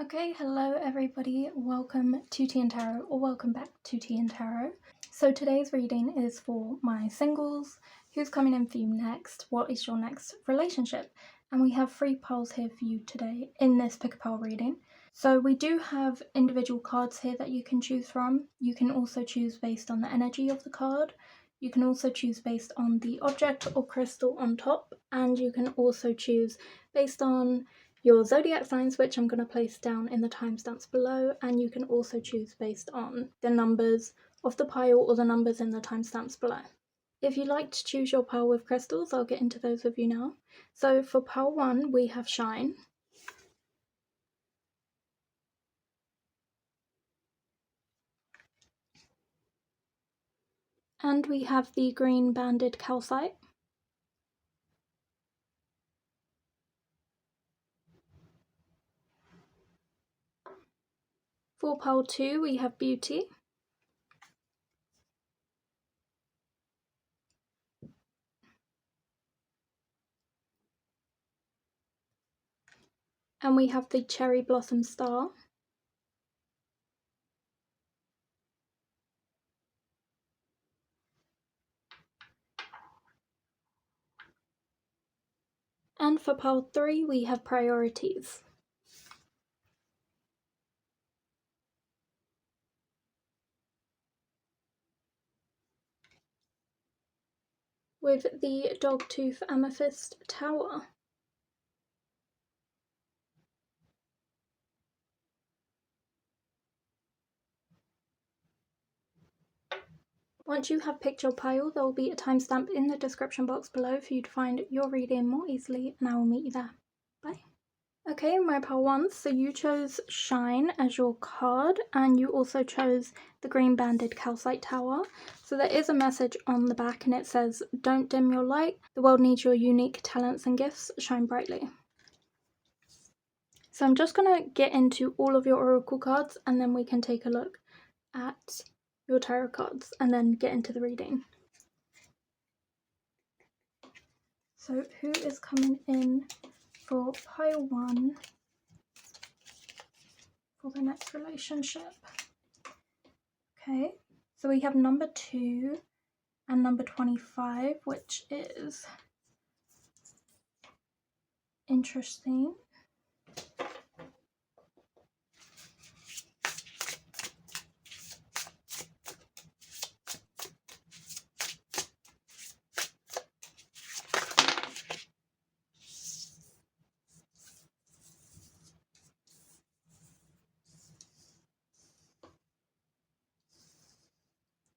Okay, hello everybody, welcome to TìandTarot, or welcome back to TìandTarot. So today's reading is for my singles, who's coming in for you next, what is your next relationship? And we have 3 piles here for you today in this pick-a-pile reading. So we do have individual cards here that you can choose from. You can also choose based on the energy of the card. You can also choose based on the object or crystal on top, and you can also choose based on your zodiac signs, which I'm going to place down in the timestamps below, and you can also choose based on the numbers of the pile or the numbers in the timestamps below. If you'd like to choose your pile with crystals, I'll get into those with you now. So for pile 1, we have Shine. And we have the green banded calcite. For pile 2, we have Beauty. And we have the Cherry Blossom Star. And for pile 3, we have Priorities. With the Dogtooth Amethyst Tower. Once you have picked your pile, there will be a timestamp in the description box below for you to find your reading more easily, and I will meet you there. Bye. Okay, my pile 1, so you chose Shine as your card, and you also chose the green banded calcite tower. So there is a message on the back, and it says, "Don't dim your light. The world needs your unique talents and gifts. Shine brightly." So I'm just going to get into all of your oracle cards, and then we can take a look at your tarot cards and then get into the reading. So who is coming in for pile 1 for the next relationship? Okay, so we have number 2 and number 25, which is interesting.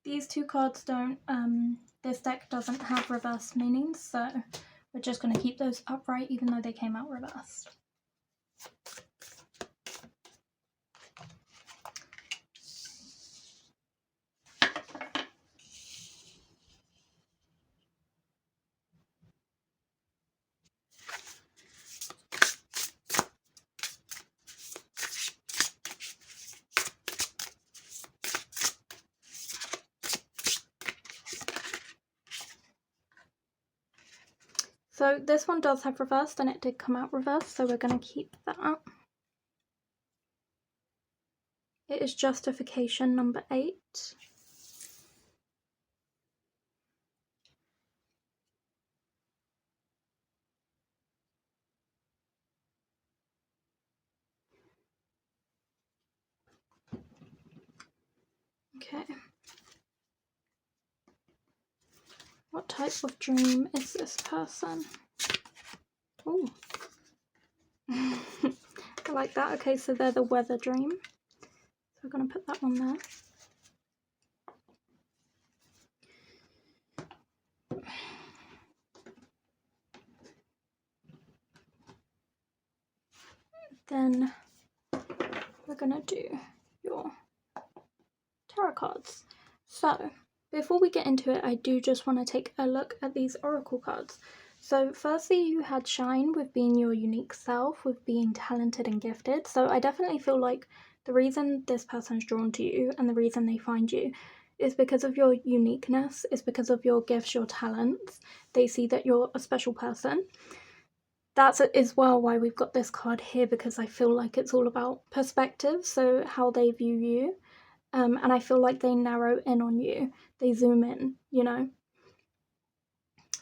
These 2 cards don't, this deck doesn't have reverse meanings, so we're just going to keep those upright even though they came out reversed. So this one does have reversed, and it did come out reversed, so we're going to keep that. It is Justification number 8. Okay. What type of dream is this person? Oh. I like that. Okay, so they're the weather dream. So we're going to put that one there. Then we're going to do your tarot cards. So before we get into it, I do just want to take a look at these oracle cards. So firstly, you had Shine with being your unique self, with being talented and gifted. So I definitely feel like the reason this person's drawn to you and the reason they find you is because of your uniqueness, is because of your gifts, your talents. They see that you're a special person. that's as well why we've got this card here, because I feel like it's all about perspective, so how they view you. And I feel like they narrow in on you. They zoom in, you know.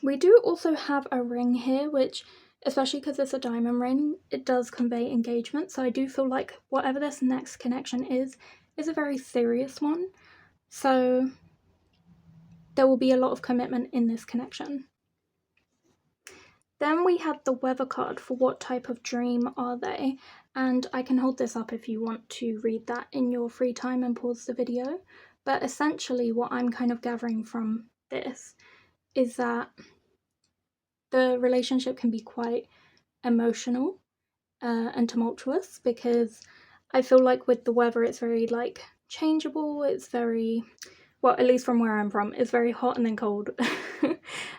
We do also have a ring here, which, especially because it's a diamond ring, it does convey engagement. So I do feel like whatever this next connection is a very serious one. So there will be a lot of commitment in this connection. Then we have the weather card for what type of dream are they, and I can hold this up if you want to read that in your free time and pause the video. But essentially what I'm kind of gathering from this is that the relationship can be quite emotional and tumultuous, because I feel like with the weather it's very like changeable, it's very, well, at least from where I'm from, it's very hot and then cold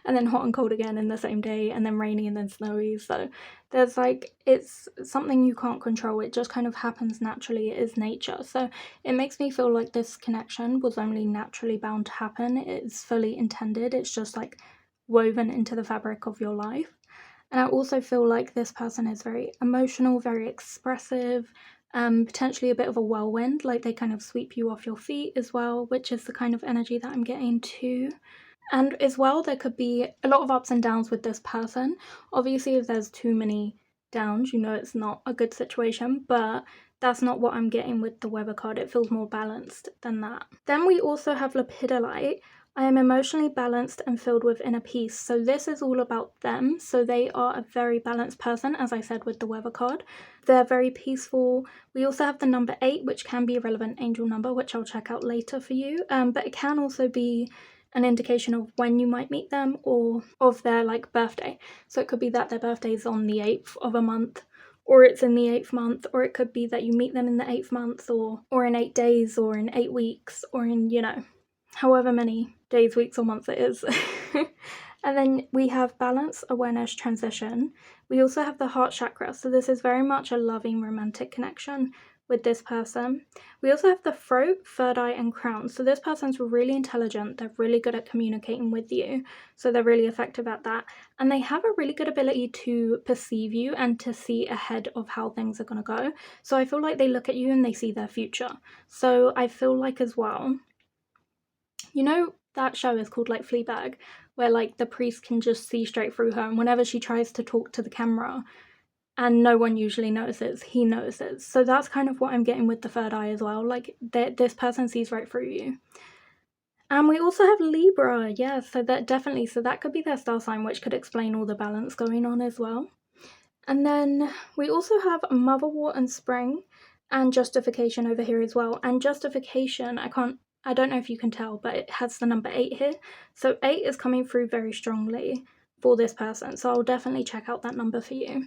and then hot and cold again in the same day, and then rainy and then snowy. So there's like, it's something you can't control, it just kind of happens naturally, it is nature. So it makes me feel like this connection was only naturally bound to happen, it's fully intended, it's just like woven into the fabric of your life. And I also feel like this person is very emotional, very expressive, potentially a bit of a whirlwind, like they kind of sweep you off your feet as well, which is the kind of energy that I'm getting too. And as well, there could be a lot of ups and downs with this person. Obviously, if there's too many downs, you know it's not a good situation, but that's not what I'm getting with the weather card. It feels more balanced than that. Then we also have Lapidolite. I am emotionally balanced and filled with inner peace. So this is all about them. So they are a very balanced person, as I said with the weather card. They're very peaceful. We also have the number 8, which can be a relevant angel number, which I'll check out later for you. But it can also be an indication of when you might meet them or of their like birthday. So it could be that their birthday is on the 8th of a month, or it's in the 8th month, or it could be that you meet them in the 8th month, or in 8 days, or in 8 weeks, or in, you know, however many days, weeks, or months it is. And then we have balance, awareness, transition. We also have the heart chakra. So this is very much a loving romantic connection with this person. We also have the throat, third eye, and crown. So this person's really intelligent. They're really good at communicating with you. So they're really effective at that. And they have a really good ability to perceive you and to see ahead of how things are going to go. So I feel like they look at you and they see their future. So I feel like as well, you know, that show is called like Fleabag, where like the priest can just see straight through her, and whenever she tries to talk to the camera and no one usually notices, he notices. So that's kind of what I'm getting with the third eye as well, like this person sees right through you. And we also have Libra, yeah, so that definitely, so that could be their star sign, which could explain all the balance going on as well. And then we also have Motherwort and Spring and Justification over here as well. And Justification, I don't know if you can tell, but it has the number 8 here. So 8 is coming through very strongly for this person. So I'll definitely check out that number for you.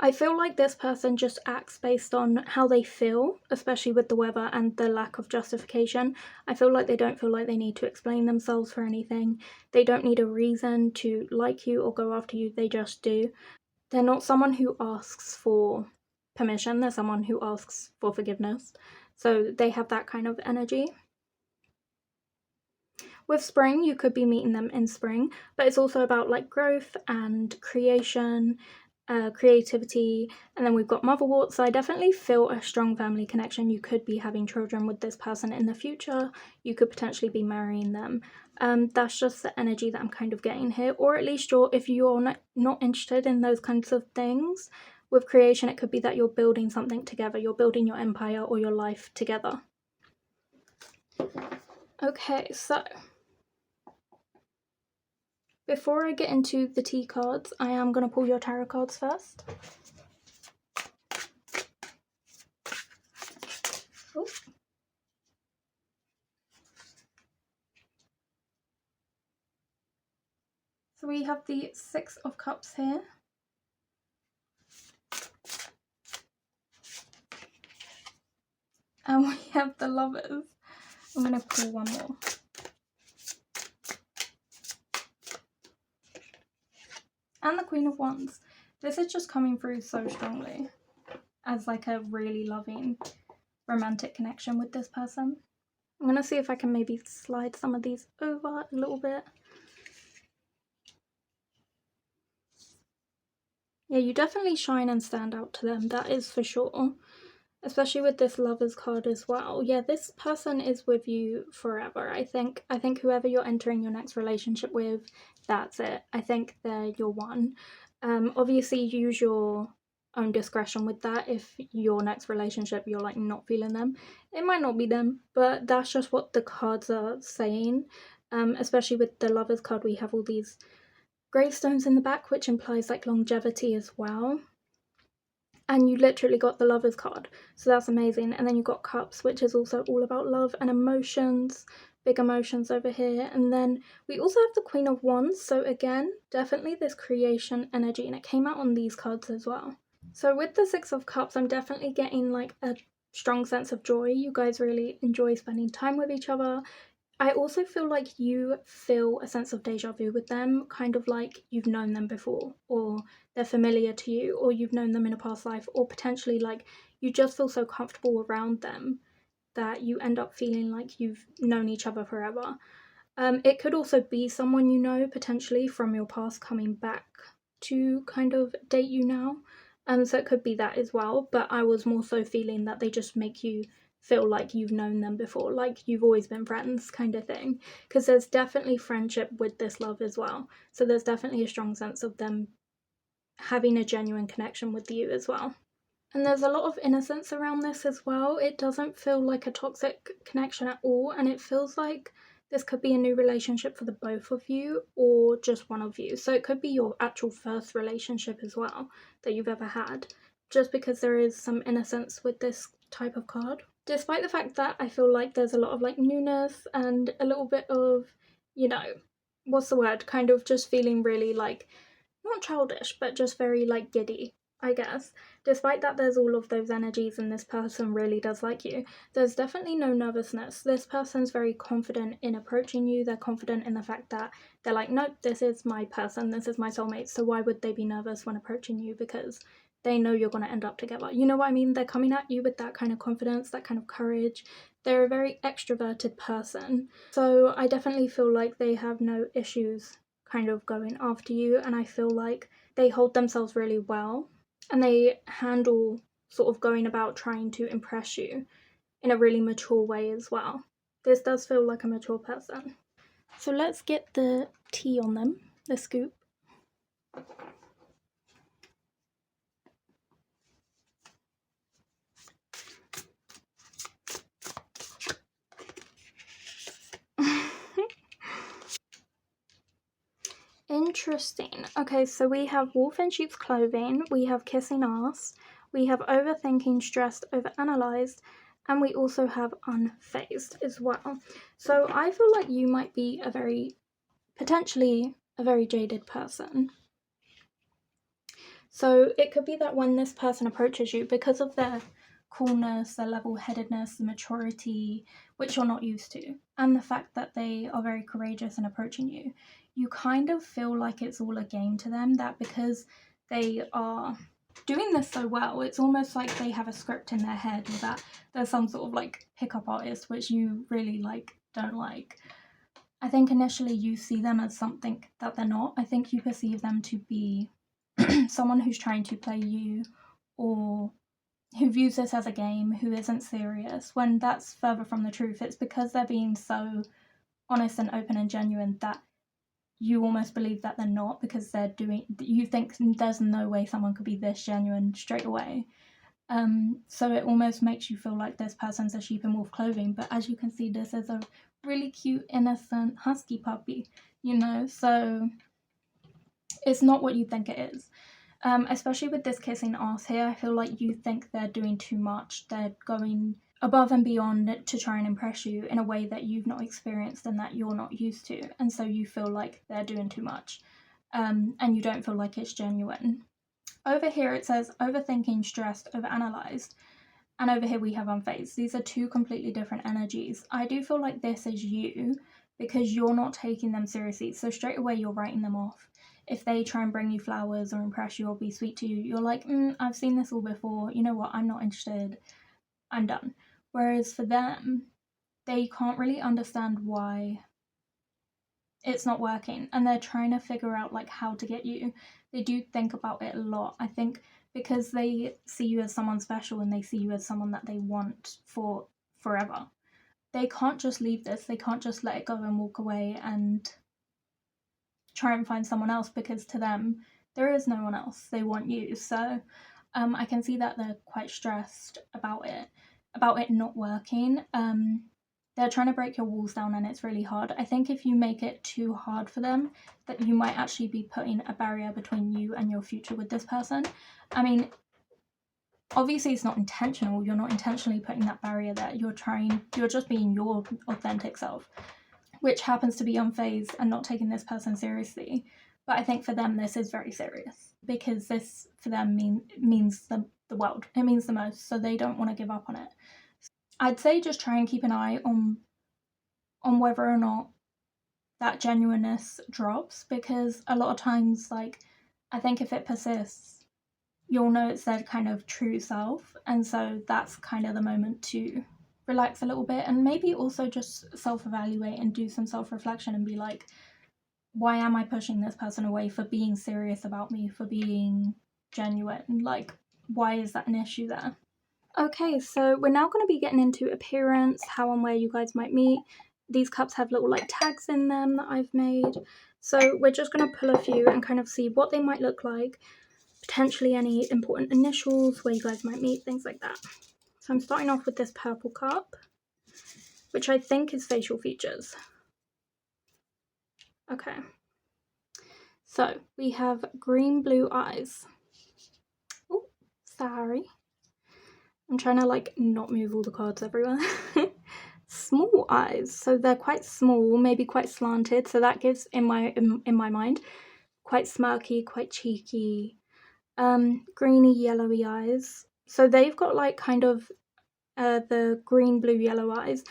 I feel like this person just acts based on how they feel, especially with the weather and the lack of justification. I feel like they don't feel like they need to explain themselves for anything. They don't need a reason to like you or go after you, they just do. They're not someone who asks for permission, they're someone who asks for forgiveness. So they have that kind of energy. With Spring, you could be meeting them in spring, but it's also about like growth and creation, creativity. And then we've got Motherwort, so I definitely feel a strong family connection. You could be having children with this person in the future. You could potentially be marrying them. That's just the energy that I'm kind of getting here. Or at least if you're not interested in those kinds of things, with creation, it could be that you're building something together. You're building your empire or your life together. Okay, so before I get into the tea cards, I am going to pull your tarot cards first. Oh. So we have the 6 of Cups here. And we have the Lovers. I'm going to pull one more. And the Queen of Wands. This is just coming through so strongly as like a really loving romantic connection with this person. I'm going to see if I can maybe slide some of these over a little bit. Yeah, you definitely shine and stand out to them, that is for sure. Especially with this Lovers card as well. Yeah, this person is with you forever. I think whoever you're entering your next relationship with, that's it. I think they're your one. Obviously use your own discretion with that. If your next relationship you're like not feeling them, it might not be them, but that's just what the cards are saying. Especially with the Lovers card, we have all these gravestones in the back, which implies like longevity as well. And you literally got the Lovers card, so that's amazing. And then you got Cups, which is also all about love and emotions, big emotions over here. And then we also have the Queen of Wands, so again, definitely this creation energy, and it came out on these cards as well. So with the Six of Cups, I'm definitely getting like a strong sense of joy. You guys really enjoy spending time with each other. I also feel like you feel a sense of deja vu with them, kind of like you've known them before, or they're familiar to you, or you've known them in a past life, or potentially like you just feel so comfortable around them that you end up feeling like you've known each other forever. It could also be someone you know potentially from your past coming back to kind of date you now. So it could be that as well, but I was more so feeling that they just make you feel like you've known them before, like you've always been friends kind of thing, because there's definitely friendship with this love as well. So there's definitely a strong sense of them having a genuine connection with you as well. And there's a lot of innocence around this as well. It doesn't feel like a toxic connection at all, and it feels like this could be a new relationship for the both of you or just one of you. So it could be your actual first relationship as well that you've ever had, just because there is some innocence with this type of card. Despite the fact that I feel like there's a lot of like newness and a little bit of, you know, what's the word, kind of just feeling really like, not childish, but just very like giddy, I guess. Despite that there's all of those energies and this person really does like you, there's definitely no nervousness. This person's very confident in approaching you. They're confident in the fact that they're like, nope, this is my person, this is my soulmate, so why would they be nervous when approaching you? Because they know you're going to end up together. You know what I mean? They're coming at you with that kind of confidence, that kind of courage. They're a very extroverted person. So I definitely feel like they have no issues kind of going after you, and I feel like they hold themselves really well and they handle sort of going about trying to impress you in a really mature way as well. This does feel like a mature person. So let's get the tea on them, the scoop. Interesting. Okay, so we have wolf in sheep's clothing, we have kissing ass, we have overthinking, stressed, overanalyzed, and we also have unfazed as well. So I feel like you might be potentially a very jaded person. So it could be that when this person approaches you, because of their coolness, their level-headedness, the maturity, which you're not used to, and the fact that they are very courageous in approaching you, you kind of feel like it's all a game to them, that because they are doing this so well, it's almost like they have a script in their head, or that there's some sort of like pickup artist, which you really like don't like. I think initially you see them as something that they're not. I think you perceive them to be someone who's trying to play you, or who views this as a game, who isn't serious, when that's further from the truth. It's because they're being so honest and open and genuine that you almost believe that they're not, because you think there's no way someone could be this genuine straight away. So it almost makes you feel like this person's a sheep in wolf clothing, but as you can see, this is a really cute, innocent husky puppy, so it's not what you think it is. Especially with this kissing ass here, I feel like you think they're doing too much. They're going above and beyond to try and impress you in a way that you've not experienced and that you're not used to. And so you feel like they're doing too much. And you don't feel like it's genuine. Over here it says overthinking, stressed, overanalyzed. And over here we have unfazed. These are two completely different energies. I do feel like this is you because you're not taking them seriously. So straight away you're writing them off. If they try and bring you flowers or impress you or be sweet to you, you're like, I've seen this all before. You know what? I'm not interested. I'm done. Whereas for them, they can't really understand why it's not working, and they're trying to figure out like how to get you. They do think about it a lot, I think, because they see you as someone special and they see you as someone that they want for forever. They can't just leave this. They can't just let it go and walk away and try and find someone else, because to them there is no one else. They want you. So I can see that they're quite stressed about it not working. They're trying to break your walls down, and it's really hard. I think if you make it too hard for them, that you might actually be putting a barrier between you and your future with this person. I mean, obviously it's not intentional. You're not intentionally putting that barrier there. You're just being your authentic self, which happens to be unfazed and not taking this person seriously. But I think for them this is very serious, because this for them means the world. It means the most, so they don't want to give up on it. I'd say just try and keep an eye on whether or not that genuineness drops, because a lot of times, like, I think if it persists, you'll know it's their kind of true self, and so that's kind of the moment to relax a little bit, and maybe also just self-evaluate and do some self-reflection and be like, why am I pushing this person away for being serious about me, for being genuine? Like, why is that an issue there? Okay, so we're now going to be getting into appearance, how and where you guys might meet. These cups have little like tags in them that I've made. So we're just going to pull a few and kind of see what they might look like, potentially any important initials, where you guys might meet, things like that. So I'm starting off with this purple cup, which I think is facial features. Okay. So we have green blue eyes. Oh, sorry. I'm trying to like not move all the cards everywhere. Small eyes, so they're quite small, maybe quite slanted, so that gives in my mind quite smirky, quite cheeky. Greeny yellowy eyes, so they've got like kind of the green blue yellow eyes,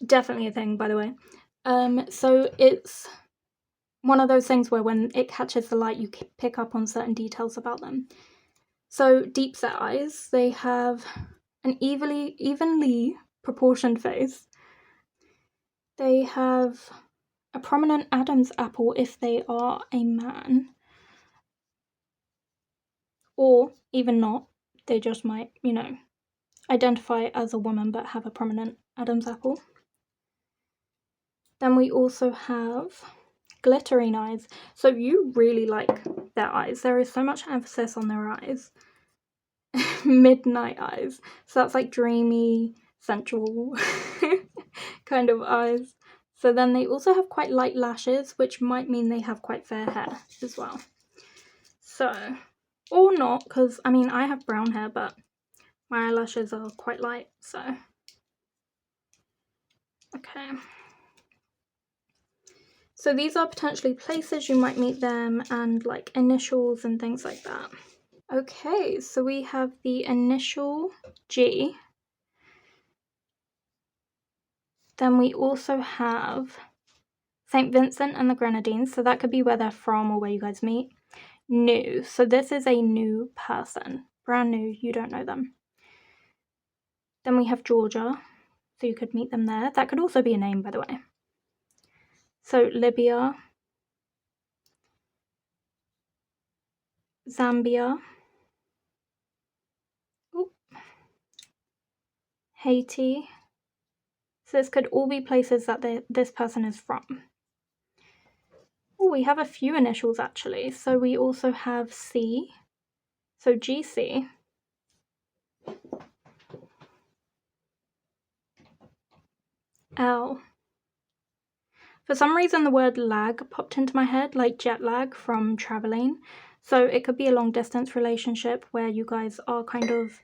definitely a thing, by the way. So it's one of those things where when it catches the light you pick up on certain details about them. So deep set eyes, they have an evenly proportioned face. They have a prominent Adam's apple if they are a man, or even not, they just might, identify as a woman but have a prominent Adam's apple. Then we also have glittering eyes. So you really like their eyes. There is so much emphasis on their eyes. Midnight eyes. So that's like dreamy, sensual kind of eyes. So then they also have quite light lashes, which might mean they have quite fair hair as well. So, or not, because I mean I have brown hair, but my eyelashes are quite light, so. Okay. So these are potentially places you might meet them, and like initials and things like that. Okay, so we have the initial G. Then we also have St. Vincent and the Grenadines, so that could be where they're from or where you guys meet. New, so this is a new person, brand new, you don't know them. Then we have Georgia, so you could meet them there. That could also be a name, by the way. So Libya, Zambia, Haiti. So this could all be places that this person is from. Oh, we have a few initials actually. So we also have C, so GC. L. For some reason the word lag popped into my head, like jet lag from traveling. So it could be a long distance relationship where you guys are kind of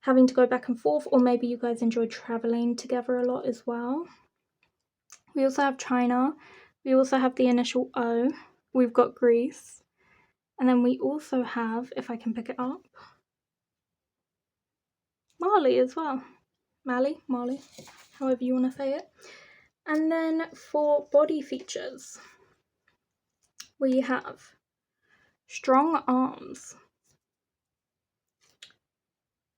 having to go back and forth, or maybe you guys enjoy traveling together a lot as well. We also have China. We also have the initial O. We've got Greece. And then we also have, if I can pick it up, Mali as well. Mali, however you want to say it. And then for body features, we have strong arms,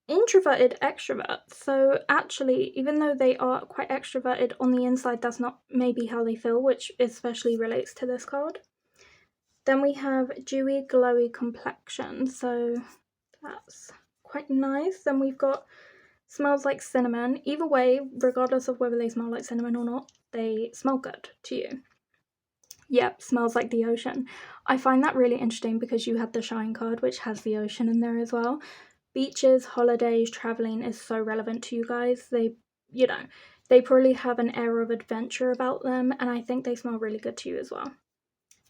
introverted extrovert. So actually, even though they are quite extroverted on the inside, that's not maybe how they feel, which especially relates to this card. Then we have dewy, glowy complexion. So that's quite nice. Then we've got smells like cinnamon. Either way, regardless of whether they smell like cinnamon or not, they smell good to you. Yep, smells like the ocean. I find that really interesting because you had the Shine card, which has the ocean in there as well. Beaches, holidays, traveling is so relevant to you guys. They, you know, they probably have an air of adventure about them, and I think they smell really good to you as well.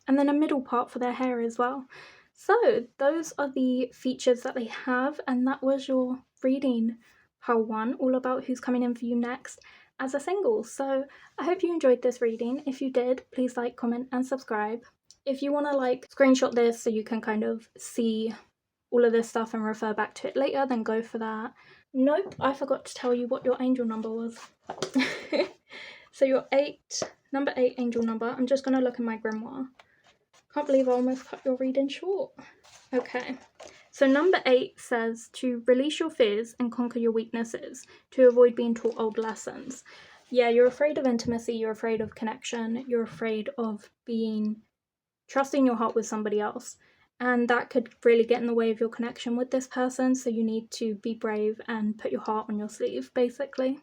And then a middle part for their hair as well. So those are the features that they have, and that was your reading, pile 1, all about who's coming in for you next as a single. So I hope you enjoyed this reading. If you did, please like, comment and subscribe. If you want to like screenshot this so you can kind of see all of this stuff and refer back to it later, then go for that. Nope, I forgot to tell you what your angel number was. So your number 8 angel number. I'm just going to look in my grimoire. Can't believe I almost cut your reading short. Okay, so number 8 says to release your fears and conquer your weaknesses to avoid being taught old lessons. Yeah, you're afraid of intimacy, you're afraid of connection, you're afraid of trusting your heart with somebody else. And that could really get in the way of your connection with this person, so you need to be brave and put your heart on your sleeve, basically.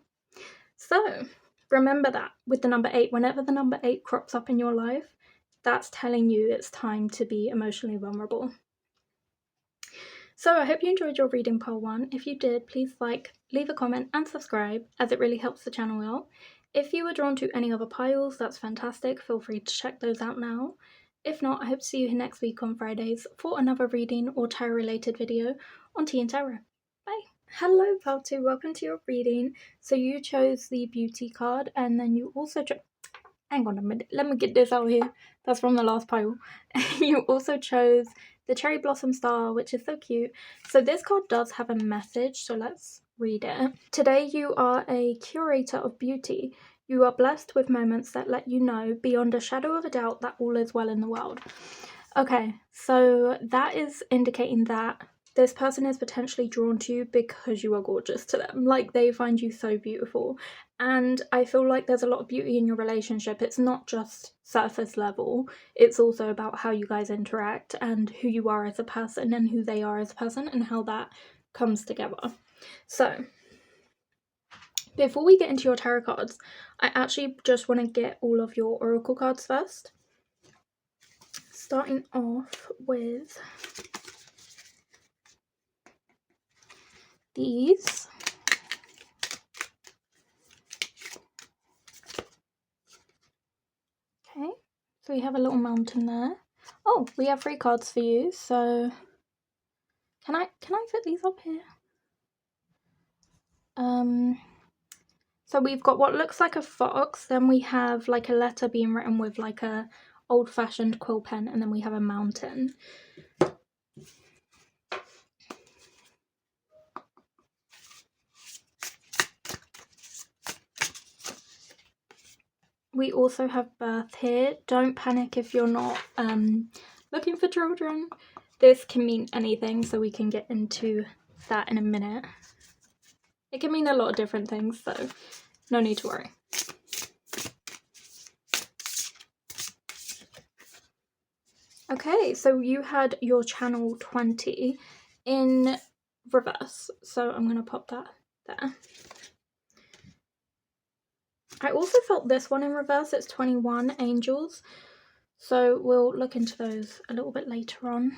So, remember that with the number 8, whenever the number 8 crops up in your life, that's telling you it's time to be emotionally vulnerable. So I hope you enjoyed your reading, pile 1. If you did, please like, leave a comment and subscribe, as it really helps the channel out. If you were drawn to any other piles, that's fantastic. Feel free to check those out now. If not, I hope to see you here next week on Fridays for another reading or tarot related video on TìandTarot. Bye. Hello, pile 2. Welcome to your reading. So you chose the beauty card, and then you also chose... Hang on a minute, let me get this out here. That's from the last pile. You also chose the Cherry Blossom Star, which is so cute. So this card does have a message, so let's read it. Today you are a curator of beauty. You are blessed with moments that let you know beyond a shadow of a doubt that all is well in the world. Okay, so that is indicating that this person is potentially drawn to you because you are gorgeous to them. Like, they find you so beautiful. And I feel like there's a lot of beauty in your relationship. It's not just surface level. It's also about how you guys interact and who you are as a person and who they are as a person and how that comes together. So, before we get into your tarot cards, I actually just want to get all of your oracle cards first. Starting off with these. Okay, so we have a little mountain there. Oh, we have 3 cards for you, so can I fit these up here? So we've got what looks like a fox, then we have like a letter being written with like a old-fashioned quill pen, and then we have a mountain. We also have birth here. Don't panic if you're not looking for children. This can mean anything, so we can get into that in a minute. It can mean a lot of different things, so no need to worry. Okay, so you had your channel 20 in reverse, so I'm going to pop that there. I also felt this one in reverse. It's 21 angels, so we'll look into those a little bit later on.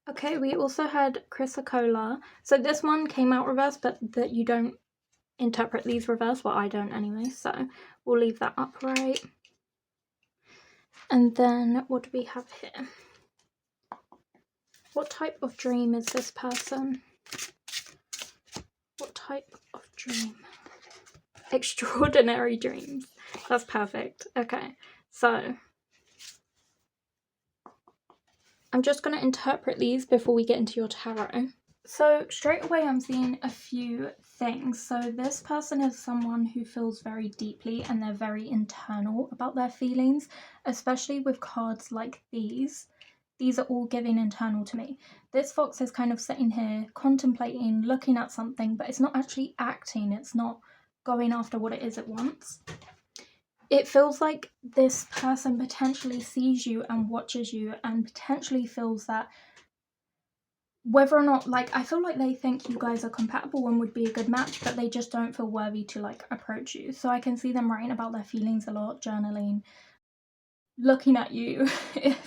Okay, we also had Chrysocolla. So this one came out reverse, but that you don't interpret these reverse. Well, I don't anyway, so we'll leave that upright. And then what do we have here? What type of dream is this person? What type of dream? Extraordinary dreams. That's perfect. Okay, so I'm just going to interpret these before we get into your tarot. So straight away I'm seeing a few things. So this person is someone who feels very deeply and they're very internal about their feelings, especially with cards like these. These are all giving internal to me. This fox is kind of sitting here contemplating, looking at something, but it's not actually acting. It's not going after what it is it wants. It feels like this person potentially sees you and watches you and potentially feels that whether or not, like, I feel like they think you guys are compatible and would be a good match, but they just don't feel worthy to, like, approach you. So I can see them writing about their feelings a lot, journaling, looking at you,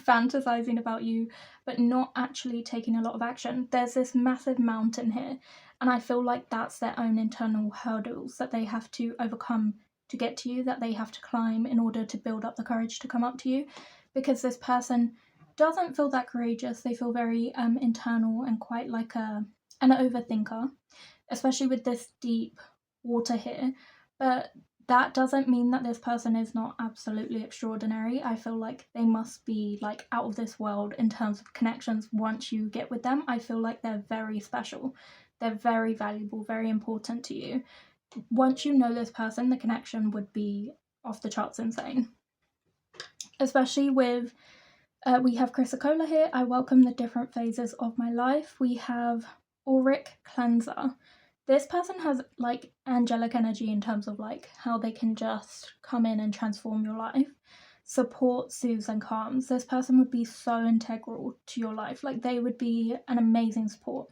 fantasizing about you, but not actually taking a lot of action. There's this massive mountain here, and I feel like that's their own internal hurdles that they have to overcome to get to you, that they have to climb in order to build up the courage to come up to you, because this person doesn't feel that courageous. They feel very internal and quite like an overthinker, especially with this deep water here. But that doesn't mean that this person is not absolutely extraordinary. I feel like they must be like out of this world in terms of connections. Once you get with them, I feel like they're very special. They're very valuable, very important to you. Once you know this person, the connection would be off the charts insane. Especially with we have Chrysocolla here. I welcome the different phases of my life. We have Auric Cleanser. This person has like angelic energy in terms of like how they can just come in and transform your life. Support, soothes, and calms. This person would be so integral to your life. Like they would be an amazing support.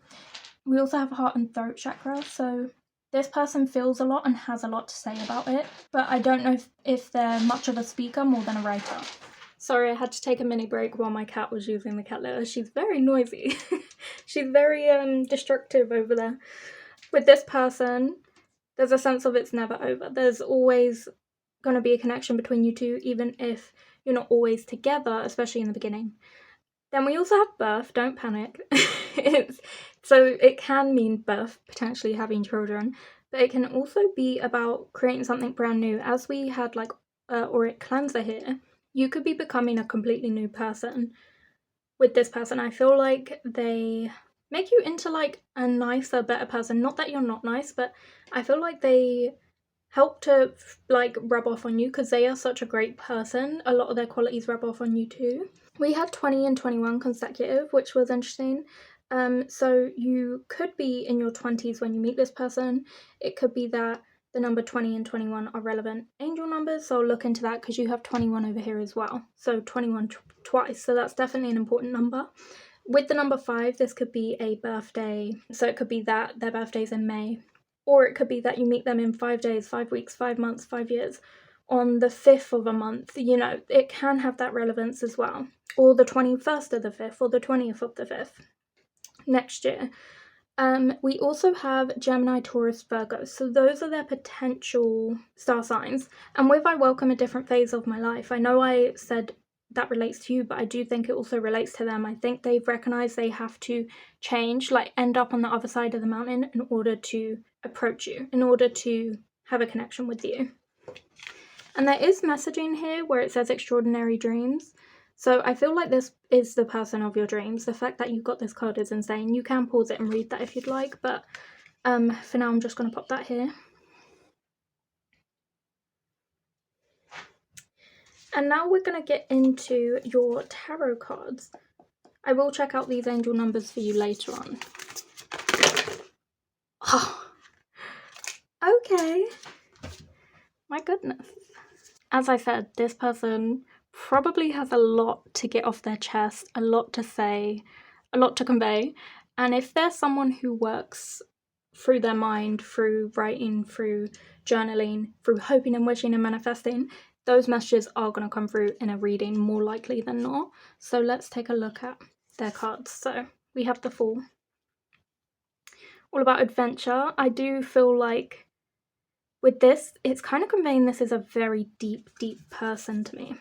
We also have heart and throat chakra. So this person feels a lot and has a lot to say about it. But I don't know if they're much of a speaker more than a writer. Sorry, I had to take a mini break while my cat was using the cat litter. She's very noisy. She's very destructive over there. With this person, there's a sense of it's never over. There's always going to be a connection between you two, even if you're not always together, especially in the beginning. Then we also have birth. Don't panic. So it can mean birth, potentially having children, but it can also be about creating something brand new. As we had like Auric Cleanser here, you could be becoming a completely new person with this person. I feel like they make you into like a nicer, better person. Not that you're not nice, but I feel like they help to like rub off on you because they are such a great person. A lot of their qualities rub off on you too. We had 20 and 21 consecutive, which was interesting. So you could be in your 20s when you meet this person. It could be that the number 20 and 21 are relevant angel numbers, so I'll look into that because you have 21 over here as well. So 21 twice, so that's definitely an important number. With the number 5, this could be a birthday, so it could be that their birthday's in May. Or it could be that you meet them in 5 days, 5 weeks, 5 months, 5 years, on the 5th of a month. You know, it can have that relevance as well. Or the 21st of the 5th, or the 20th of the 5th next year. We also have Gemini, Taurus, Virgo. So those are their potential star signs. And with I welcome a different phase of my life, I know I said that relates to you, but I do think it also relates to them. I think they've recognized they have to change, like end up on the other side of the mountain in order to approach you, in order to have a connection with you. And there is messaging here where it says extraordinary dreams. So I feel like this is the person of your dreams. The fact that you've got this card is insane. You can pause it and read that if you'd like, but for now I'm just going to pop that here. And now we're going to get into your tarot cards. I will check out these angel numbers for you later on. Oh, okay. My goodness. As I said, this person probably has a lot to get off their chest, a lot to say, a lot to convey. And if there's someone who works through their mind, through writing, through journaling, through hoping and wishing and manifesting, those messages are going to come through in a reading more likely than not. So let's take a look at their cards. So we have the Fool. All about adventure. I do feel like with this, it's kind of conveying this is a very deep, deep person to me.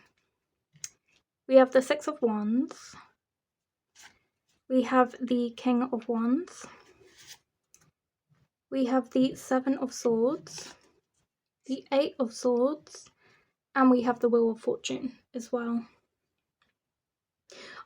We have the Six of Wands. We have the King of Wands. We have the Seven of Swords, the Eight of Swords, and we have the Wheel of Fortune as well.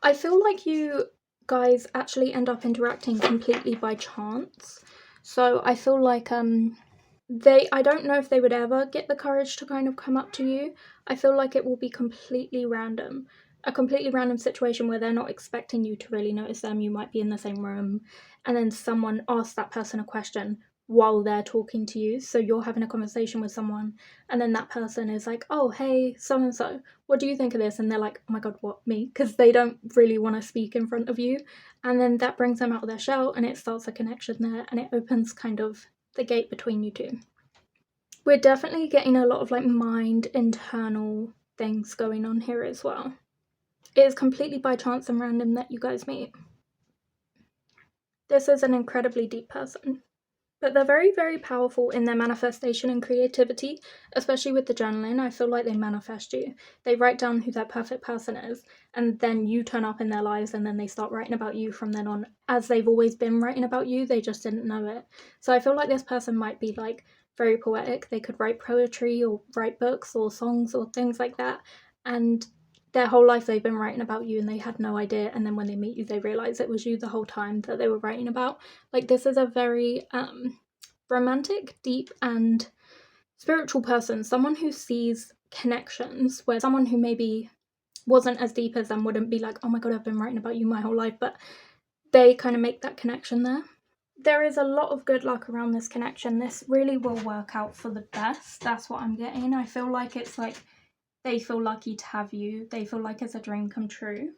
I feel like you guys actually end up interacting completely by chance. So I feel like I don't know if they would ever get the courage to kind of come up to you. I feel like it will be completely random. A completely random situation where they're not expecting you to really notice them. You might be in the same room and then someone asks that person a question while they're talking to you. So you're having a conversation with someone and then that person is like, oh, hey, so-and-so, what do you think of this? And they're like, oh my God, what, me? Because they don't really want to speak in front of you. And then that brings them out of their shell and it starts a connection there and it opens kind of the gate between you two. We're definitely getting a lot of like mind internal things going on here as well. It is completely by chance and random that you guys meet. This is an incredibly deep person, but they're very, very powerful in their manifestation and creativity, especially with the journaling. I feel like they manifest you. They write down who that perfect person is, and then you turn up in their lives, and then they start writing about you from then on, as they've always been writing about you, they just didn't know it. So I feel like this person might be like very poetic. They could write poetry or write books or songs or things like that, and their whole life they've been writing about you and they had no idea, and then when they meet you they realize it was you the whole time that they were writing about. Like, this is a very romantic, deep and spiritual person, someone who sees connections where someone who maybe wasn't as deep as them wouldn't be like, oh my God, I've been writing about you my whole life, but they kind of make that connection there. There is a lot of good luck around this connection. This really will work out for the best. That's what I'm getting. I feel like it's like they feel lucky to have you. They feel like it's a dream come true.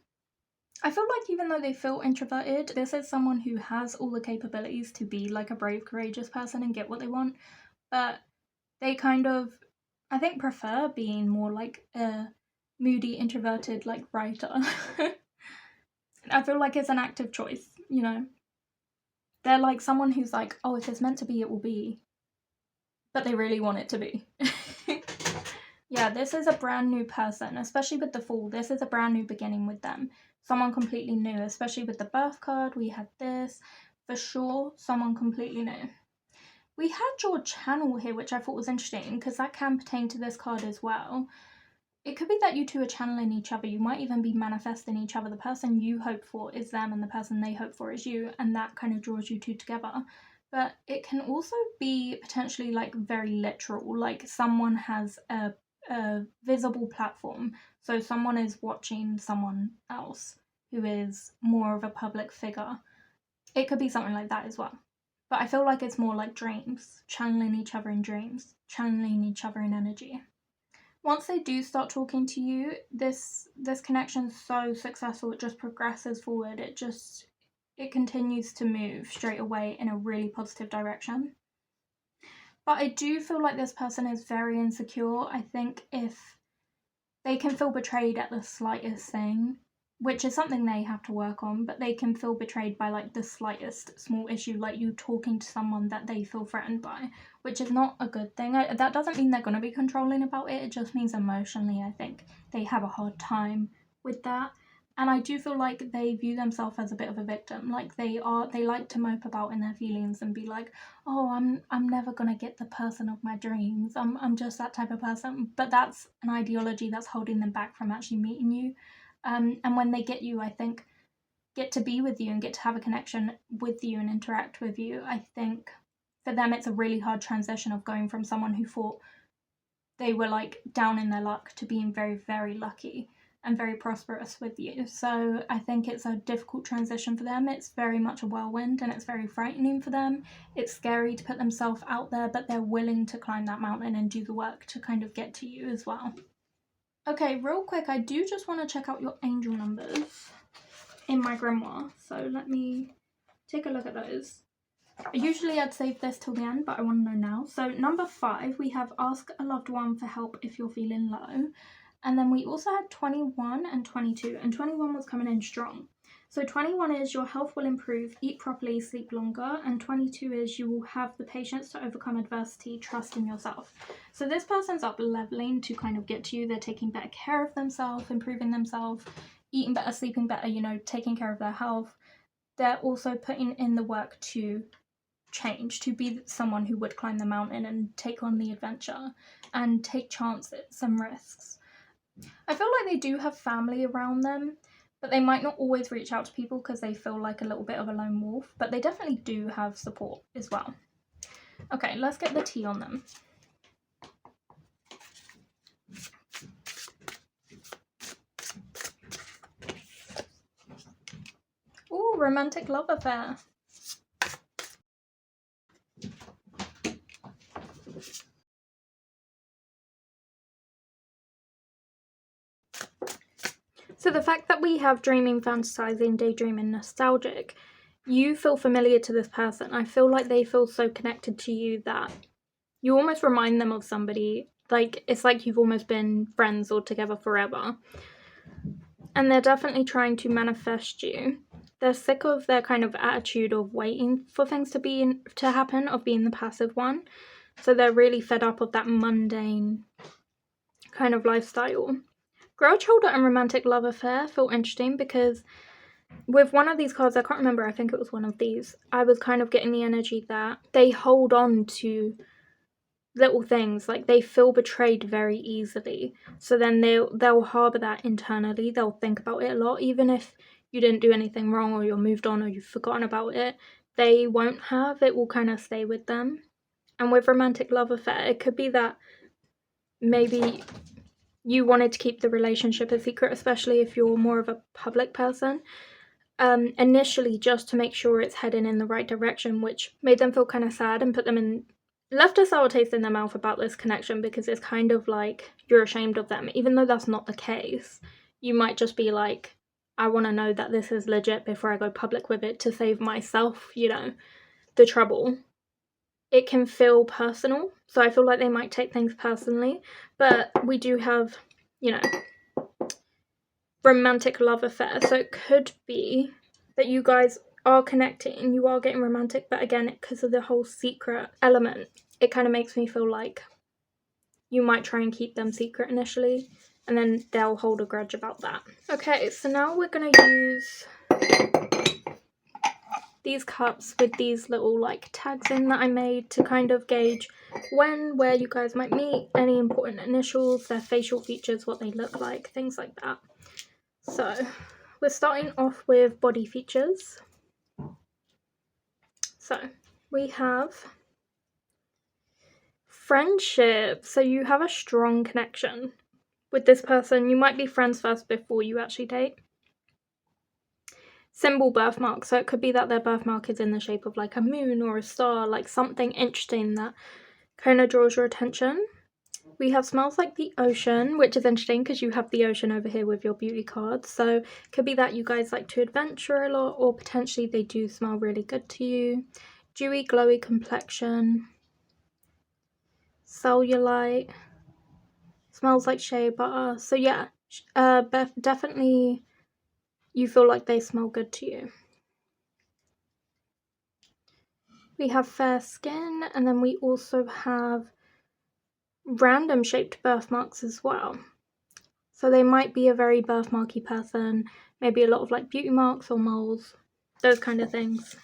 I feel like even though they feel introverted, this is someone who has all the capabilities to be like a brave, courageous person and get what they want. But they kind of, I think, prefer being more like a moody, introverted, like, writer. I feel like it's an active choice, you know? They're like someone who's like, oh, if it's meant to be, it will be. But they really want it to be. Yeah, this is a brand new person, especially with the Fool. This is a brand new beginning with them. Someone completely new, especially with the birth card. We had this. For sure, someone completely new. We had your channel here, which I thought was interesting because that can pertain to this card as well. It could be that you two are channeling each other. You might even be manifesting each other. The person you hope for is them and the person they hope for is you, and that kind of draws you two together. But it can also be potentially like very literal, like someone has a visible platform. So someone is watching someone else who is more of a public figure. It could be something like that as well. But I feel like it's more like dreams, channeling each other in dreams, channeling each other in energy. Once they do start talking to you, this connection's so successful, it just progresses forward. It continues to move straight away in a really positive direction. But I do feel like this person is very insecure. I think if they can feel betrayed at the slightest thing, which is something they have to work on, but they can feel betrayed by like the slightest small issue, like you talking to someone that they feel threatened by, which is not a good thing. That doesn't mean they're going to be controlling about it. It just means emotionally, I think they have a hard time with that. And I do feel like they view themselves as a bit of a victim. Like they like to mope about in their feelings and be like, oh, I'm never gonna get the person of my dreams. I'm just that type of person. But that's an ideology that's holding them back from actually meeting you. And when they get you, I think, get to be with you and get to have a connection with you and interact with you, I think for them it's a really hard transition of going from someone who thought they were like down in their luck to being very, very lucky and very prosperous with you. So I think it's a difficult transition for them. It's very much a whirlwind and it's very frightening for them. It's scary to put themselves out there, but they're willing to climb that mountain and do the work to kind of get to you as well. Okay, real quick, I do just want to check out your angel numbers in my grimoire. So let me take a look at those. Usually I'd save this till the end, but I want to know now. So number 5, we have ask a loved one for help if you're feeling low. And then we also had 21 and 22, and 21 was coming in strong. So 21 is your health will improve, eat properly, sleep longer, and 22 is you will have the patience to overcome adversity, trust in yourself. So this person's up leveling to kind of get to you. They're taking better care of themselves, improving themselves, eating better, sleeping better, you know, taking care of their health. They're also putting in the work to change, to be someone who would climb the mountain and take on the adventure and take chances and risks. I feel like they do have family around them, but they might not always reach out to people because they feel like a little bit of a lone wolf, but they definitely do have support as well. Okay, let's get the tea on them. Ooh, romantic love affair. So the fact that we have dreaming, fantasizing, daydreaming, nostalgic, you feel familiar to this person. I feel like they feel so connected to you that you almost remind them of somebody. Like, it's like you've almost been friends or together forever. And they're definitely trying to manifest you. They're sick of their kind of attitude of waiting for things to happen, of being the passive one. So they're really fed up of that mundane kind of lifestyle. Grudge holder and romantic love affair feel interesting because with one of these cards, I can't remember, I think it was one of these, I was kind of getting the energy that they hold on to little things, like they feel betrayed very easily. So then they'll harbour that internally, they'll think about it a lot, even if you didn't do anything wrong or you're moved on or you've forgotten about it, they won't have, it will kind of stay with them. And with romantic love affair, it could be that maybe you wanted to keep the relationship a secret, especially if you're more of a public person, initially just to make sure it's heading in the right direction, which made them feel kind of sad and left a sour taste in their mouth about this connection, because it's kind of like you're ashamed of them, even though that's not the case. You might just be like, I want to know that this is legit before I go public with it to save myself, you know, the trouble. It can feel personal, so I feel like they might take things personally, but we do have, you know, romantic love affair, so it could be that you guys are connecting, you are getting romantic, but again, because of the whole secret element, it kind of makes me feel like you might try and keep them secret initially, and then they'll hold a grudge about that. Okay, so now we're going to use these cups with these little like tags in that I made to kind of gauge where you guys might meet, any important initials, their facial features, what they look like, things like that. So we're starting off with body features. So we have friendship. So you have a strong connection with this person. You might be friends first before you actually date. Symbol birthmark. So it could be that their birthmark is in the shape of like a moon or a star, like something interesting that kind of draws your attention. We have smells like the ocean, which is interesting because you have the ocean over here with your beauty cards. So it could be that you guys like to adventure a lot, or potentially they do smell really good to you. Dewy, glowy complexion. Cellulite. Smells like shea butter. So yeah, definitely you feel like they smell good to you. We have fair skin, and then we also have random shaped birthmarks as well. So they might be a very birthmarky person, maybe a lot of like beauty marks or moles, those kind of things.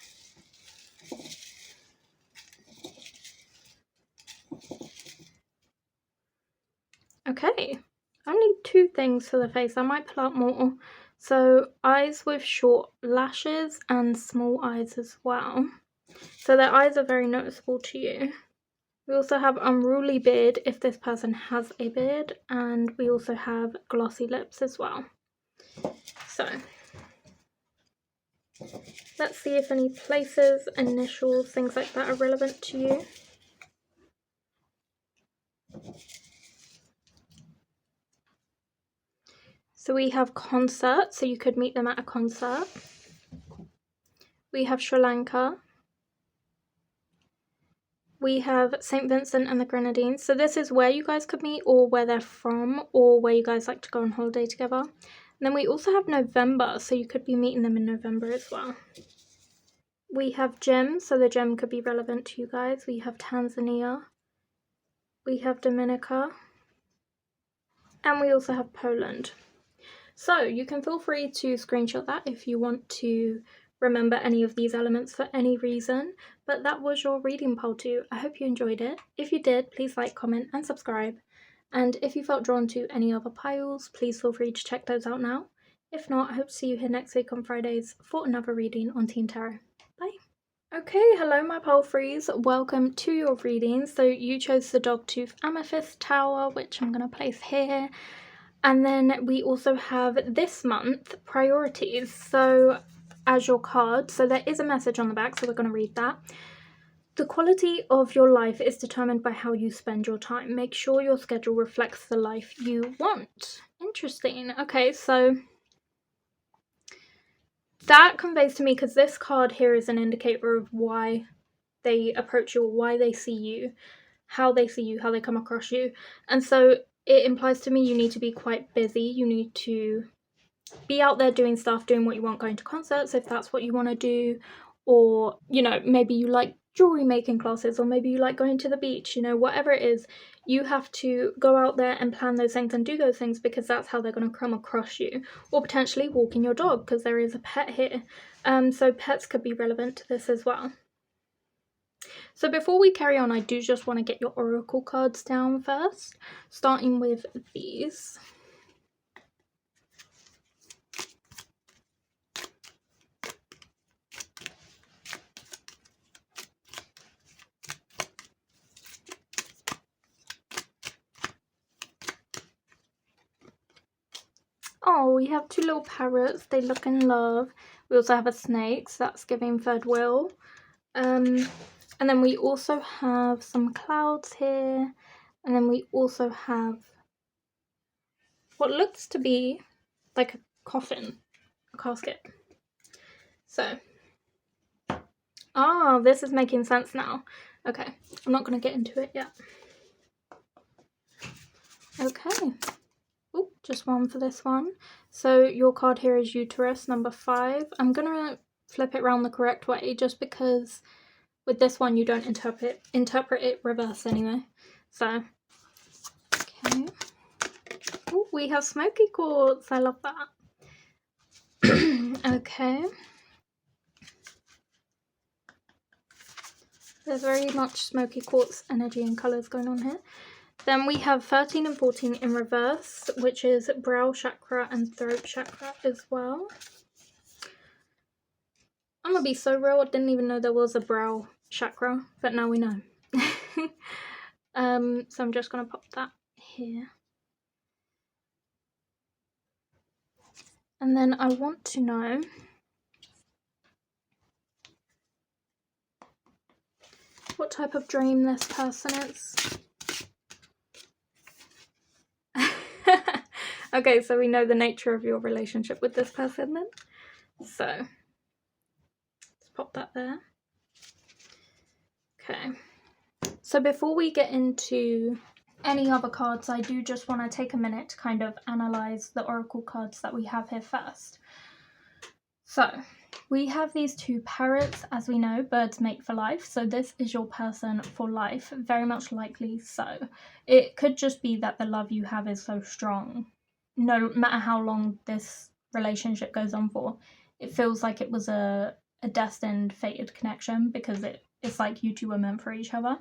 Okay, only 2 things for the face. I might pull out more. So eyes with short lashes and small eyes as well. So their eyes are very noticeable to you. We also have unruly beard if this person has a beard, and we also have glossy lips as well. So let's see if any places, initials, things like that are relevant to you. So we have concert, so you could meet them at a concert. We have Sri Lanka. We have St. Vincent and the Grenadines. So this is where you guys could meet, or where they're from, or where you guys like to go on holiday together. And then we also have November, so you could be meeting them in November as well. We have Gem, so the gem could be relevant to you guys. We have Tanzania. We have Dominica. And we also have Poland. So you can feel free to screenshot that if you want to remember any of these elements for any reason. But that was your reading pile 2. I hope you enjoyed it. If you did, please like, comment and subscribe. And if you felt drawn to any other piles, please feel free to check those out now. If not, I hope to see you here next week on Fridays for another reading on Team Tarot. Bye. Okay, hello my Palfreys, welcome to your reading. So you chose the Dogtooth Amethyst Tower, which I'm going to place here. And then we also have this month, priorities, so as your card. So there is a message on the back, so we're going to read that. The quality of your life is determined by how you spend your time. Make sure your schedule reflects the life you want. Interesting. Okay, so that conveys to me, because this card here is an indicator of why they approach you, or why they see you, how they see you, how they come across you. And so it implies to me you need to be quite busy. You need to be out there doing stuff, doing what you want, going to concerts if that's what you want to do, or, you know, maybe you like jewelry making classes, or maybe you like going to the beach, you know, whatever it is, you have to go out there and plan those things and do those things, because that's how they're going to come across you. Or potentially walking your dog, because there is a pet here. So pets could be relevant to this as well. So before we carry on, I do just want to get your oracle cards down first, starting with these. Oh, we have two little parrots. They look in love. We also have a snake, so that's giving third wheel. And then we also have some clouds here. And then we also have what looks to be like a coffin, a casket. So, this is making sense now. Okay, I'm not going to get into it yet. Okay. Oh, just one for this one. So your card here is uterus, number 5. I'm going to flip it around the correct way, just because with this one you don't interpret it reverse anyway. So, okay. Oh, we have smoky quartz. I love that. Okay. There's very much smoky quartz energy and colours going on here. Then we have 13 and 14 in reverse, which is brow chakra and throat chakra as well. I'm gonna be so real, I didn't even know there was a brow chakra, but now we know. So I'm just gonna pop that here. And then I want to know what type of dream this person is. Okay, so we know the nature of your relationship with this person then. So, let's pop that there. Okay. So before we get into any other cards, I do just want to take a minute to kind of analyse the oracle cards that we have here first. So, we have these two parrots, as we know, birds mate for life. So this is your person for life, very much likely so. It could just be that the love you have is so strong. No matter how long this relationship goes on for, it feels like it was a destined, fated connection, because it's like you two were meant for each other.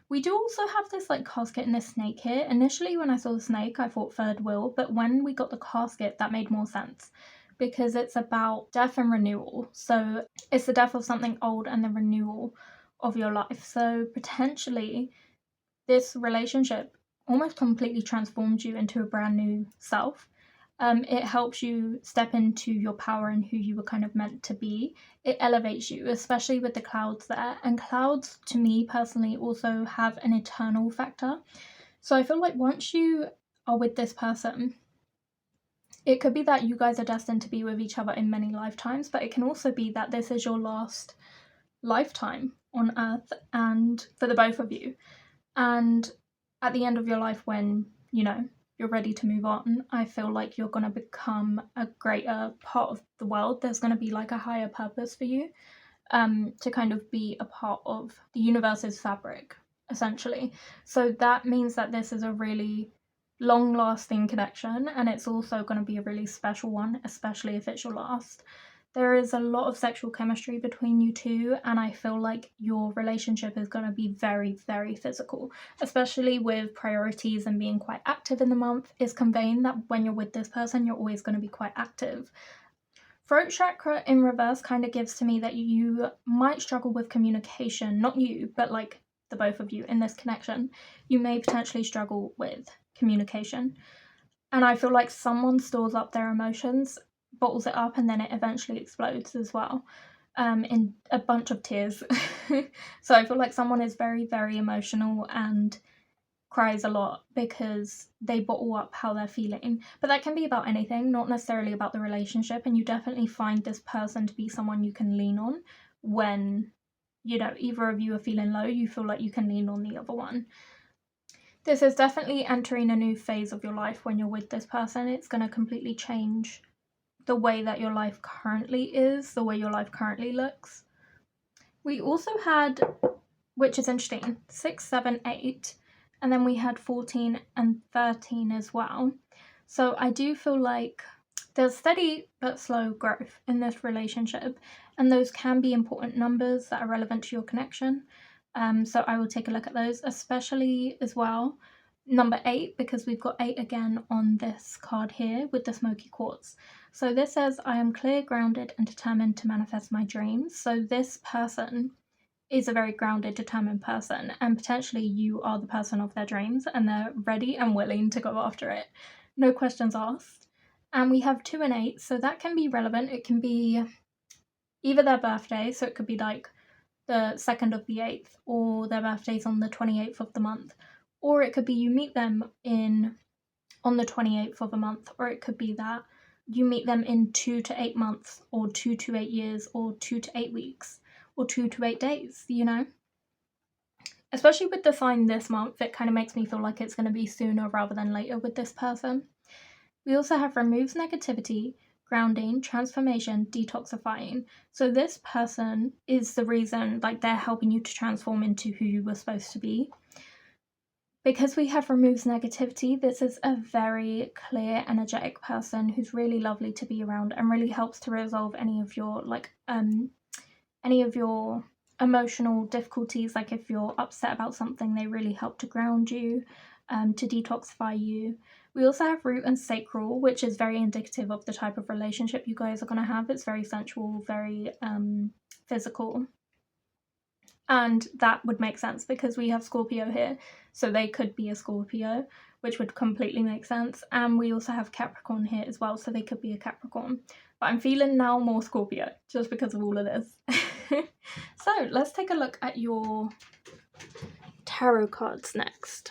We do also have this like casket and this snake here. Initially when I saw the snake, I thought third wheel, but when we got the casket, that made more sense, because it's about death and renewal. So it's the death of something old and the renewal of your life. So potentially this relationship almost completely transformed you into a brand new self. It helps you step into your power and who you were kind of meant to be. It elevates you, especially with the clouds there. And clouds, to me personally, also have an eternal factor. So I feel like once you are with this person, it could be that you guys are destined to be with each other in many lifetimes, but it can also be that this is your last lifetime on Earth, and for the both of you. And at the end of your life, when, you know, you're ready to move on, I feel like you're going to become a greater part of the world. There's going to be like a higher purpose for you, to kind of be a part of the universe's fabric, essentially. So that means that this is a really long-lasting connection, and it's also going to be a really special one, especially if it's your last. There is a lot of sexual chemistry between you two, and I feel like your relationship is going to be very, very physical, especially with priorities and being quite active in the month. Is conveying that when you're with this person, you're always going to be quite active. Throat chakra in reverse kind of gives to me that you might struggle with communication. Not you, but like the both of you in this connection. You may potentially struggle with communication. And I feel like someone stores up their emotions, bottles it up, and then it eventually explodes as well, in a bunch of tears. So I feel like someone is very, very emotional and cries a lot because they bottle up how they're feeling. But that can be about anything, not necessarily about the relationship. And you definitely find this person to be someone you can lean on when, either of you are feeling low, you feel like you can lean on the other one. This is definitely entering a new phase of your life when you're with this person. It's going to completely change the way that your life currently is, the way your life currently looks. We also had, which is interesting, 6, 7, 8, and then we had 14 and 13 as well. So I do feel like there's steady but slow growth in this relationship, and those can be important numbers that are relevant to your connection. So I will take a look at those, especially as well number 8, because we've got 8 again on this card here with the smoky quartz. So this says, I am clear, grounded, and determined to manifest my dreams. So this person is a very grounded, determined person, and potentially you are the person of their dreams, and they're ready and willing to go after it. No questions asked. And we have 2 and 8, so that can be relevant. It can be either their birthday, so it could be like the 2nd of the 8th, or their birthday's on the 28th of the month, or it could be you meet them on the 28th of a month, or it could be that you meet them in 2 to 8 months, or 2 to 8 years, or 2 to 8 weeks, or 2 to 8 days, Especially with the sign this month, it kind of makes me feel like it's going to be sooner rather than later with this person. We also have removes negativity, grounding, transformation, detoxifying. So this person is the reason, like they're helping you to transform into who you were supposed to be. Because we have removes negativity, this is a very clear, energetic person who's really lovely to be around and really helps to resolve any of your emotional difficulties. Like if you're upset about something, they really help to ground you, to detoxify you. We also have root and sacral, which is very indicative of the type of relationship you guys are going to have. It's very sensual, very physical. And that would make sense because we have Scorpio here, so they could be a Scorpio, which would completely make sense. And we also have Capricorn here as well, so they could be a Capricorn. But I'm feeling now more Scorpio, just because of all of this. So let's take a look at your tarot cards next.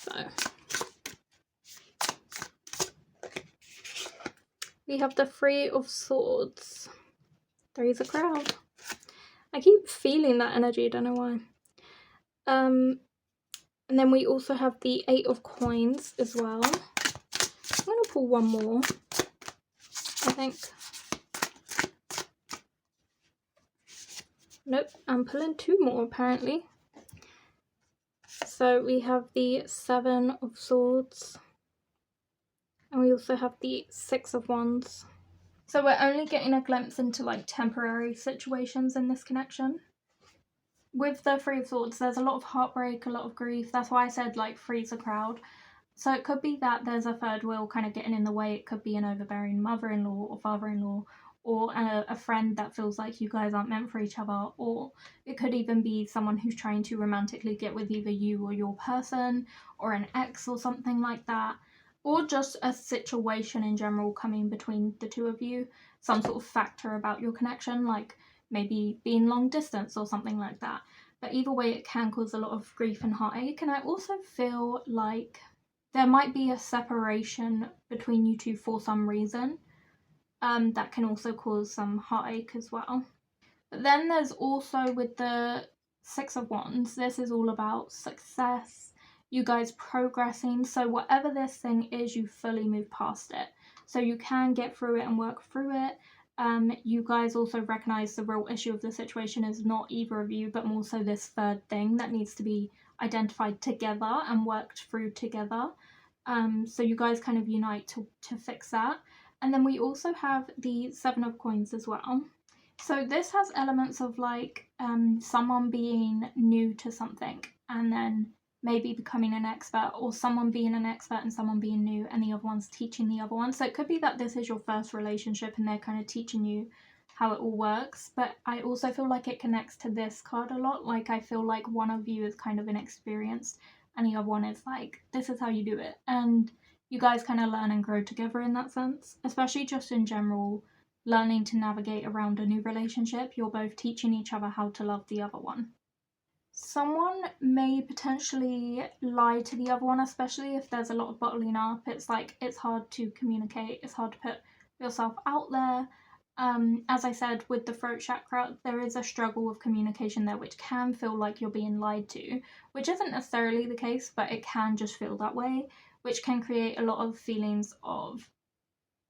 So we have the 3 of Swords. Three's a crowd. I keep feeling that energy, I don't know why. And then we also have the 8 of Coins as well. I'm going to pull one more, I think. Nope, I'm pulling 2 more apparently. So we have the 7 of Swords. And we also have the 6 of Wands. So we're only getting a glimpse into like temporary situations in this connection. With the 3 of Swords, there's a lot of heartbreak, a lot of grief. That's why I said like three's a crowd. So it could be that there's a third wheel kind of getting in the way. It could be an overbearing mother-in-law or father-in-law, or a friend that feels like you guys aren't meant for each other, or it could even be someone who's trying to romantically get with either you or your person, or an ex or something like that, or just a situation in general coming between the two of you, some sort of factor about your connection, like maybe being long distance or something like that. But either way, it can cause a lot of grief and heartache. And I also feel like there might be a separation between you two for some reason. That can also cause some heartache as well. But then there's also with the 6 of Wands, this is all about success, you guys progressing. So whatever this thing is, you fully move past it. So you can get through it and work through it. You guys also recognize the real issue of the situation is not either of you, but more so this third thing that needs to be identified together and worked through together. So you guys kind of unite to fix that. And then we also have the 7 of Coins as well. So this has elements of like someone being new to something and then maybe becoming an expert, or someone being an expert and someone being new and the other one's teaching the other one. So it could be that this is your first relationship and they're kind of teaching you how it all works. But I also feel like it connects to this card a lot. Like I feel like one of you is kind of inexperienced and the other one is like, this is how you do it. And you guys kind of learn and grow together in that sense, especially just in general, learning to navigate around a new relationship. You're both teaching each other how to love the other one. Someone may potentially lie to the other one, especially if there's a lot of bottling up. It's like, it's hard to communicate, it's hard to put yourself out there. As I said, with the throat chakra, there is a struggle with communication there, which can feel like you're being lied to, which isn't necessarily the case, but it can just feel that way, which can create a lot of feelings of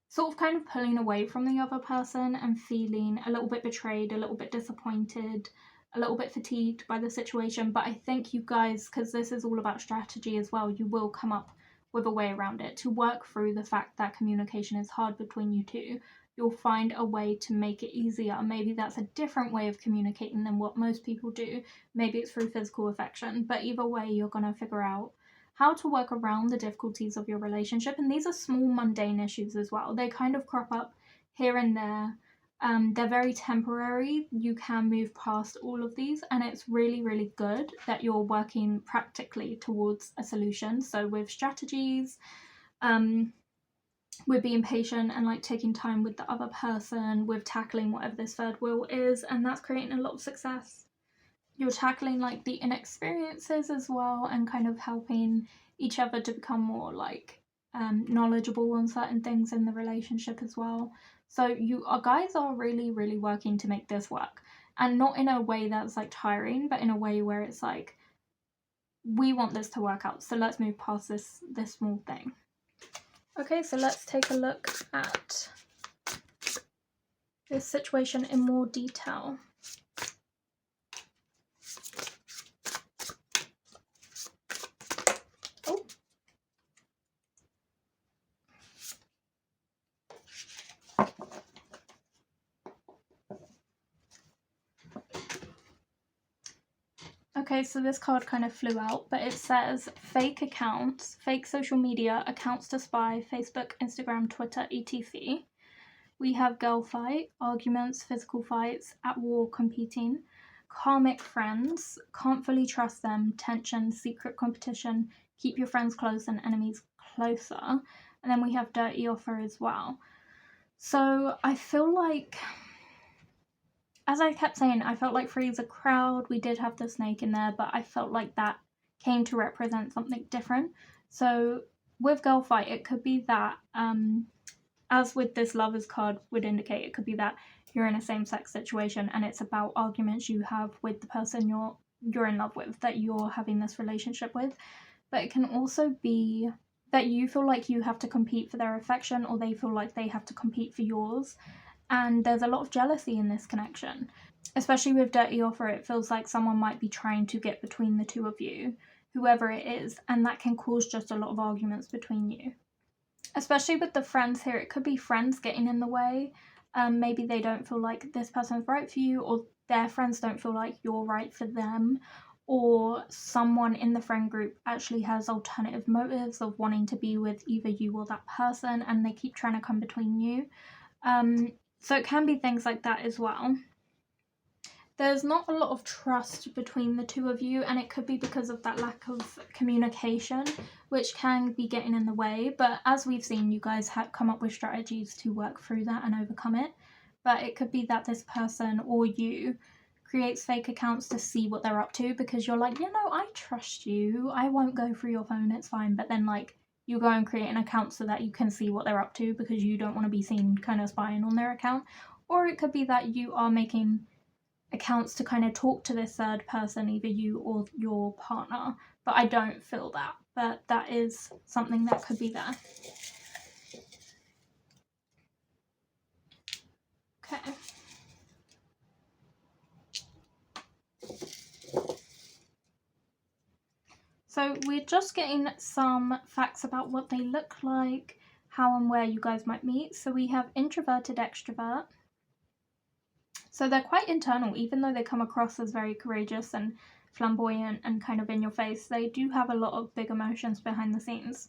sort of kind of pulling away from the other person and feeling a little bit betrayed, a little bit disappointed, a little bit fatigued by the situation. But I think you guys, because this is all about strategy as well, you will come up with a way around it to work through the fact that communication is hard between you two. You'll find a way to make it easier. Maybe that's a different way of communicating than what most people do. Maybe it's through physical affection, but either way, you're going to figure out how to work around the difficulties of your relationship. And these are small mundane issues as well. They kind of crop up here and there. They're very temporary. You can move past all of these, and it's really, really good that you're working practically towards a solution. So with strategies, with being patient and like taking time with the other person, with tackling whatever this third wheel is, and that's creating a lot of success. You're tackling like the inexperiences as well, and kind of helping each other to become more like knowledgeable on certain things in the relationship as well. So you guys are really, really working to make this work, and not in a way that's like tiring, but in a way where it's like, we want this to work out, so let's move past this small thing. Okay, so let's take a look at this situation in more detail. Oh. Okay, so this card kind of flew out, but it says fake accounts, fake social media, accounts to spy, Facebook, Instagram, Twitter, etc. We have girl fight, arguments, physical fights, at war, competing, karmic friends, can't fully trust them, tension, secret competition, keep your friends close and enemies closer. And then we have dirty offer as well. So I feel like, as I kept saying, I felt like Free's a crowd. We did have the snake in there, but I felt like that came to represent something different. So with girl fight, it could be that, as with this lovers card would indicate, it could be that you're in a same-sex situation and it's about arguments you have with the person you're in love with, that you're having this relationship with. But it can also be that you feel like you have to compete for their affection, or they feel like they have to compete for yours. And there's a lot of jealousy in this connection. Especially with dirty offer, it feels like someone might be trying to get between the two of you, whoever it is, and that can cause just a lot of arguments between you. Especially with the friends here, it could be friends getting in the way. Maybe they don't feel like this person's right for you, or their friends don't feel like you're right for them, or someone in the friend group actually has alternative motives of wanting to be with either you or that person, and they keep trying to come between you. So it can be things like that as well. There's not a lot of trust between the two of you, and it could be because of that lack of communication, which can be getting in the way. But as we've seen, you guys have come up with strategies to work through that and overcome it. But it could be that this person or you creates fake accounts to see what they're up to, because you're like, I trust you, I won't go through your phone, it's fine. But then like, you go and create an account so that you can see what they're up to, because you don't want to be seen kind of spying on their account. Or it could be that you are making accounts to kind of talk to this third person, either you or your partner. But I don't feel that. But that is something that could be there. Okay. So we're just getting some facts about what they look like, how and where you guys might meet. So we have introverted extrovert. So they're quite internal, even though they come across as very courageous and flamboyant and kind of in your face. They do have a lot of big emotions behind the scenes.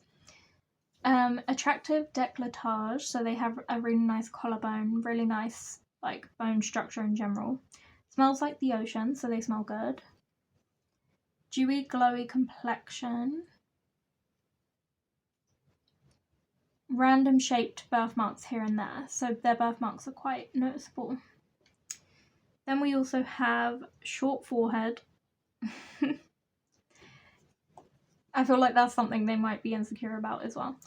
Attractive décolletage, so they have a really nice collarbone, really nice like bone structure in general. Smells like the ocean, so they smell good. Dewy, glowy complexion. Random shaped birthmarks here and there, so their birthmarks are quite noticeable. Then we also have short forehead. I feel like that's something they might be insecure about as well.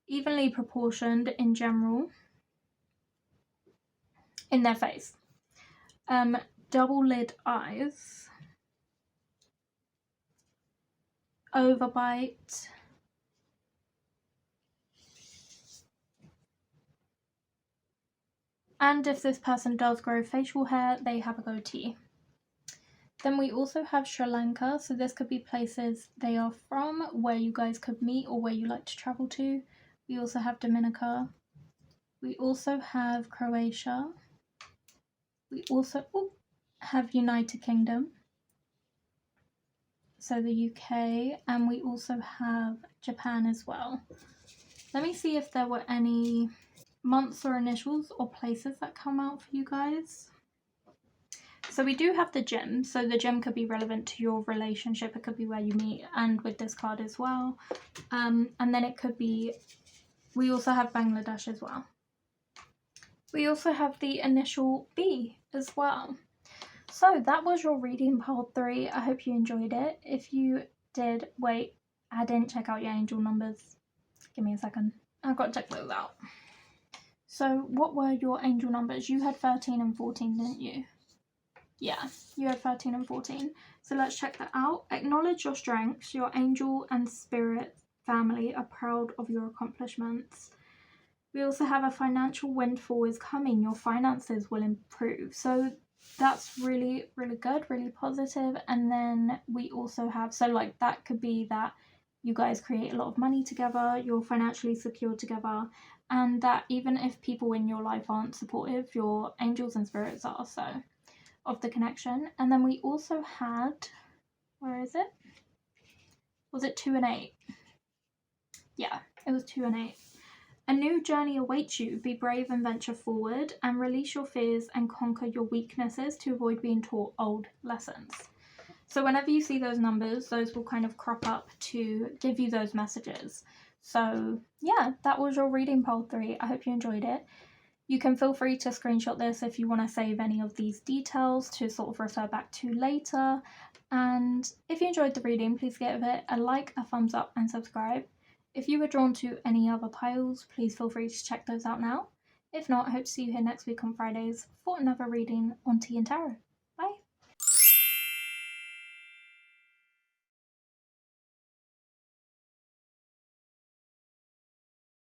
Evenly proportioned in general in their face. Double lid eyes. Overbite. And if this person does grow facial hair, they have a goatee. Then we also have Sri Lanka, so this could be places they are from, where you guys could meet or where you like to travel to. We also have Dominica. We also have Croatia. We also have United Kingdom, so the UK, and we also have Japan as well. Let me see if there were any months or initials or places that come out for you guys. So we do have the gym, so the gym could be relevant to your relationship, it could be where you meet, and with this card as well. And then it could be, we also have Bangladesh as well. We also have the initial B as well. So that was your reading pile 3. I hope you enjoyed it. If you did, wait, I didn't check out your angel numbers. Give me a second. I've got to check those out. So what were your angel numbers? You had 13 and 14, didn't you? Yeah, you had 13 and 14. So let's check that out. Acknowledge your strengths. Your angel and spirit family are proud of your accomplishments. We also have a financial windfall is coming. Your finances will improve. So that's really, really good, really positive. And then we also have, so like that could be that you guys create a lot of money together, you're financially secure together, and that even if people in your life aren't supportive, your angels and spirits are, so of the connection. And then we also had, where is it? Was it 2 and 8? Yeah, it was 2 and 8. A new journey awaits you. Be brave and venture forward, and release your fears and conquer your weaknesses to avoid being taught old lessons. So whenever you see those numbers, those will kind of crop up to give you those messages. So yeah, that was your reading pile 3. I hope you enjoyed it. You can feel free to screenshot this if you want to save any of these details to sort of refer back to later. And if you enjoyed the reading, please give it a like, a thumbs up, and subscribe. If you were drawn to any other piles, please feel free to check those out now. If not, I hope to see you here next week on Fridays for another reading on Tea and Tarot.